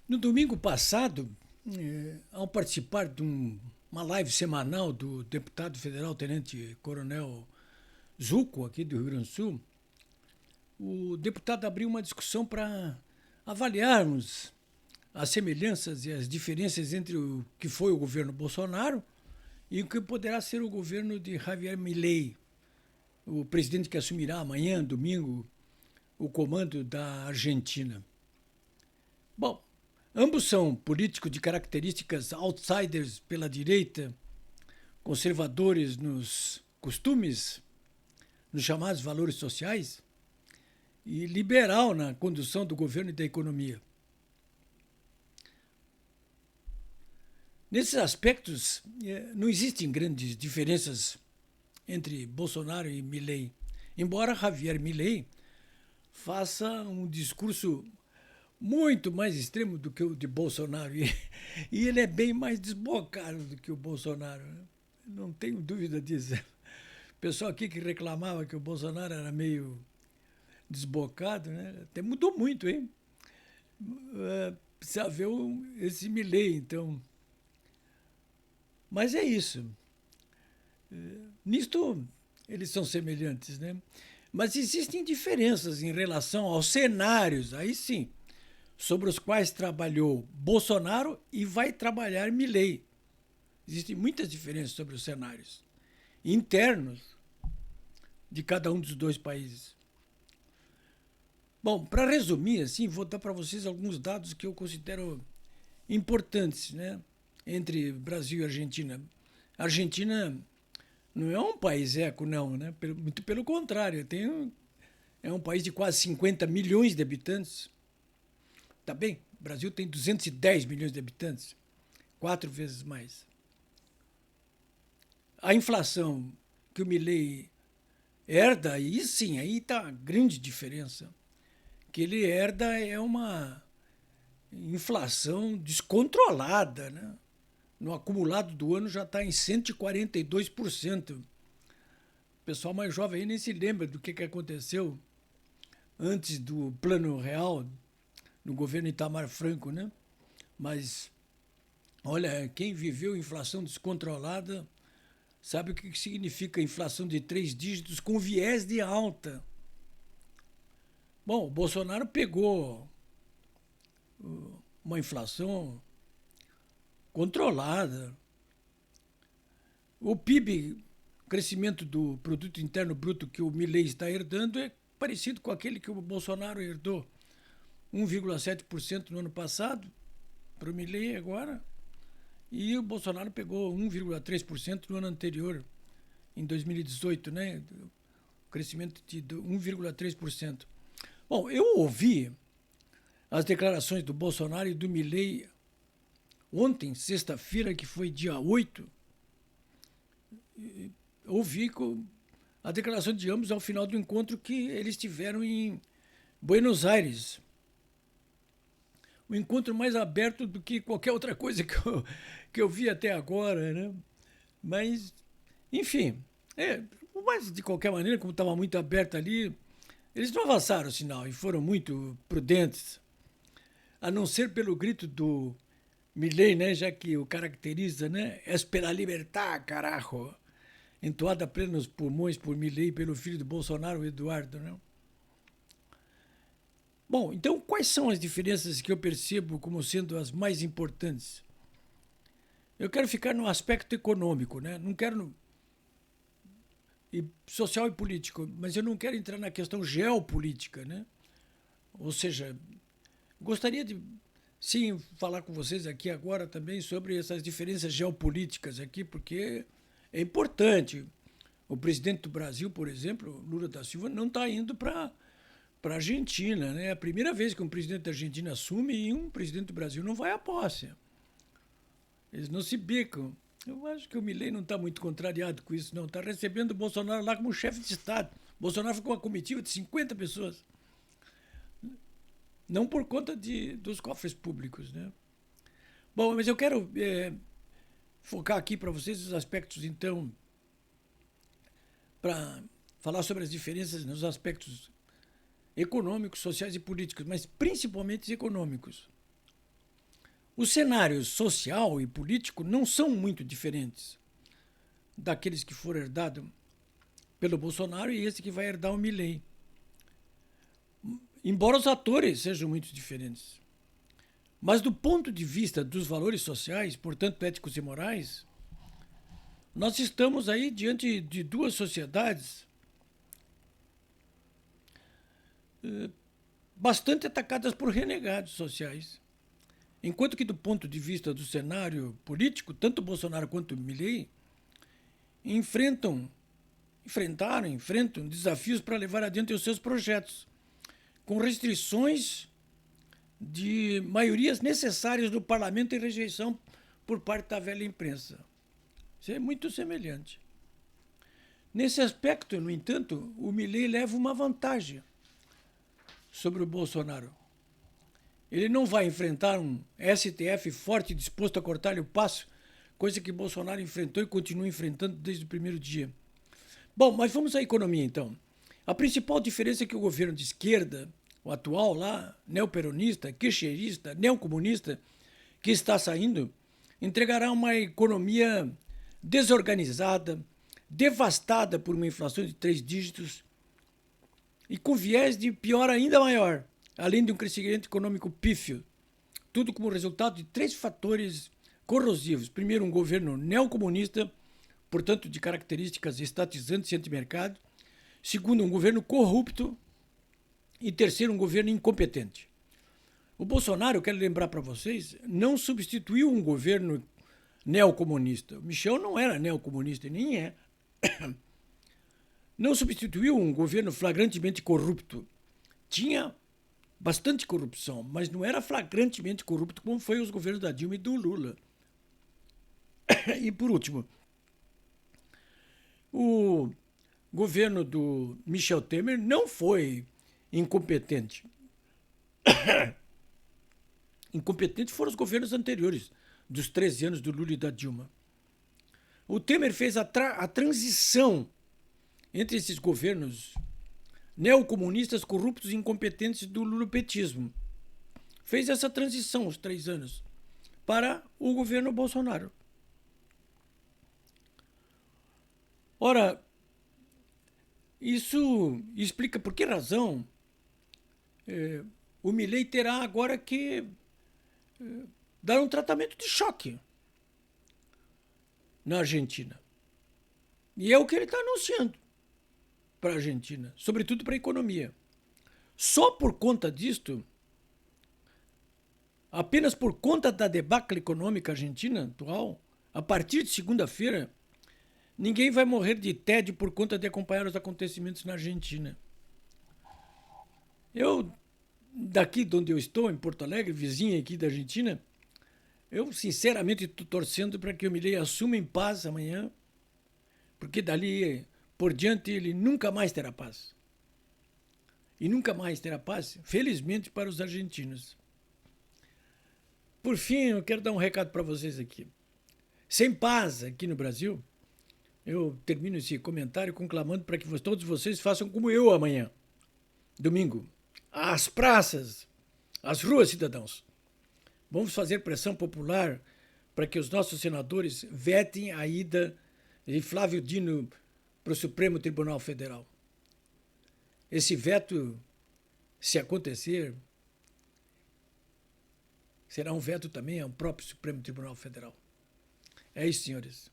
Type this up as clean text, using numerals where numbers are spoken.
No domingo passado, ao participar de uma live semanal do deputado federal Tenente Coronel Zuco, aqui do Rio Grande do Sul, o deputado abriu uma discussão para avaliarmos as semelhanças e as diferenças entre o que foi o governo Bolsonaro e o que poderá ser o governo de Javier Milei, o presidente que assumirá amanhã, domingo, o comando da Argentina. Bom, ambos são políticos de características outsiders pela direita, conservadores nos costumes, nos chamados valores sociais, e liberal na condução do governo e da economia. Nesses aspectos, não existem grandes diferenças entre Bolsonaro e Milei, embora Javier Milei faça um discurso muito mais extremo do que o de Bolsonaro. E ele é bem mais desbocado do que o Bolsonaro. Né? Não tenho dúvida disso. O pessoal aqui que reclamava que o Bolsonaro era meio desbocado, né? Até mudou muito, hein? Precisa ver esse Milei, então. Mas é isso. Nisto, eles são semelhantes, né? Mas existem diferenças em relação aos cenários, aí sim, sobre os quais trabalhou Bolsonaro e vai trabalhar Milei. Existem muitas diferenças sobre os cenários internos de cada um dos dois países. Bom, para resumir, assim, vou dar para vocês alguns dados que eu considero importantes, né, entre Brasil e Argentina. A Argentina não é um país eco, não, né? Muito pelo contrário, é um país de quase 50 milhões de habitantes. Tá bem, o Brasil tem 210 milhões de habitantes, 4 vezes mais. A inflação que o Milei herda, aí sim, aí está a grande diferença. Que ele herda é uma inflação descontrolada, né? No acumulado do ano já está em 142%. O pessoal mais jovem aí nem se lembra do que aconteceu antes do Plano Real, no governo Itamar Franco, né? Mas, olha, quem viveu inflação descontrolada sabe o que significa inflação de 3 dígitos com viés de alta. Bom, o Bolsonaro pegou uma inflação controlada. O PIB, crescimento do produto interno bruto que o Milei está herdando é parecido com aquele que o Bolsonaro herdou. 1,7% no ano passado para o Milei agora, e o Bolsonaro pegou 1,3% no ano anterior, em 2018, né? Crescimento de 1,3%. Bom, eu ouvi as declarações do Bolsonaro e do Milei ontem, sexta-feira, que foi dia 8, ouvi a declaração de ambos ao final do encontro que eles tiveram em Buenos Aires. Um encontro mais aberto do que qualquer outra coisa que eu vi até agora, né? Mas, enfim, mas de qualquer maneira, como estava muito aberto ali, eles não avançaram o sinal e foram muito prudentes, a não ser pelo grito do Milei, né, já que o caracteriza, né, es pela libertad, carajo, entoada a plenos pulmões por Milei e pelo filho do Bolsonaro, Eduardo, né? Bom, então quais são as diferenças que eu percebo como sendo as mais importantes? Eu quero ficar no aspecto econômico, né? Não quero e social e político, mas eu não quero entrar na questão geopolítica, né? Ou seja, gostaria de sim falar com vocês aqui agora também sobre essas diferenças geopolíticas aqui, porque é importante. O presidente do Brasil, por exemplo, Lula da Silva, não está indo para a Argentina, né? É a primeira vez que um presidente da Argentina assume e um presidente do Brasil não vai à posse. Eles não se bicam. Eu acho que o Milei não está muito contrariado com isso, não. Está recebendo o Bolsonaro lá como chefe de Estado. O Bolsonaro ficou com uma comitiva de 50 pessoas. Não por conta dos cofres públicos, né? Bom, mas eu quero focar aqui para vocês os aspectos, então, para falar sobre as diferenças nos aspectos econômicos, sociais e políticos, mas principalmente econômicos. O cenário social e político não são muito diferentes daqueles que foram herdados pelo Bolsonaro e esse que vai herdar o Milei. Embora os atores sejam muito diferentes. Mas do ponto de vista dos valores sociais, portanto éticos e morais, nós estamos aí diante de duas sociedades bastante atacadas por renegados sociais. Enquanto que do ponto de vista do cenário político, tanto Bolsonaro quanto Milei enfrentam desafios para levar adiante os seus projetos, com restrições de maiorias necessárias do parlamento e rejeição por parte da velha imprensa. Isso é muito semelhante. Nesse aspecto, no entanto, o Milei leva uma vantagem sobre o Bolsonaro. Ele não vai enfrentar um STF forte disposto a cortar-lhe o passo, coisa que Bolsonaro enfrentou e continua enfrentando desde o primeiro dia. Bom, mas vamos à economia então. A principal diferença é que o governo de esquerda, o atual lá, neoperonista, kirchnerista, neocomunista, que está saindo, entregará uma economia desorganizada, devastada por uma inflação de 3 dígitos e com viés de pior ainda maior, além de um crescimento econômico pífio. Tudo como resultado de 3 fatores corrosivos. Primeiro, um governo neocomunista, portanto de características estatizantes e antimercado. Segundo, um governo corrupto. E terceiro, um governo incompetente. O Bolsonaro, eu quero lembrar para vocês, não substituiu um governo neocomunista. O Michel não era neocomunista, nem é. Não substituiu um governo flagrantemente corrupto. Tinha bastante corrupção, mas não era flagrantemente corrupto como foi os governos da Dilma e do Lula. E por último, o governo do Michel Temer não foi incompetente. Incompetentes foram os governos anteriores, dos 13 anos do Lula e da Dilma. O Temer fez a transição entre esses governos neocomunistas, corruptos e incompetentes do lulopetismo. Fez essa transição, os 3 anos, para o governo Bolsonaro. Ora, isso explica por que razão o Milei terá agora que dar um tratamento de choque na Argentina. E é o que ele está anunciando para a Argentina, sobretudo para a economia. Só por conta disto, apenas por conta da debacle econômica argentina atual, a partir de segunda-feira, ninguém vai morrer de tédio por conta de acompanhar os acontecimentos na Argentina. Eu, daqui de onde eu estou, em Porto Alegre, vizinha aqui da Argentina, eu sinceramente estou torcendo para que o Milei assuma em paz amanhã, porque dali por diante ele nunca mais terá paz. E nunca mais terá paz, felizmente, para os argentinos. Por fim, eu quero dar um recado para vocês aqui. Sem paz aqui no Brasil, eu termino esse comentário conclamando para que todos vocês façam como eu amanhã, domingo. Às praças, às ruas, cidadãos. Vamos fazer pressão popular para que os nossos senadores vetem a ida de Flávio Dino para o Supremo Tribunal Federal. Esse veto, se acontecer, será um veto também ao próprio Supremo Tribunal Federal. É isso, senhores.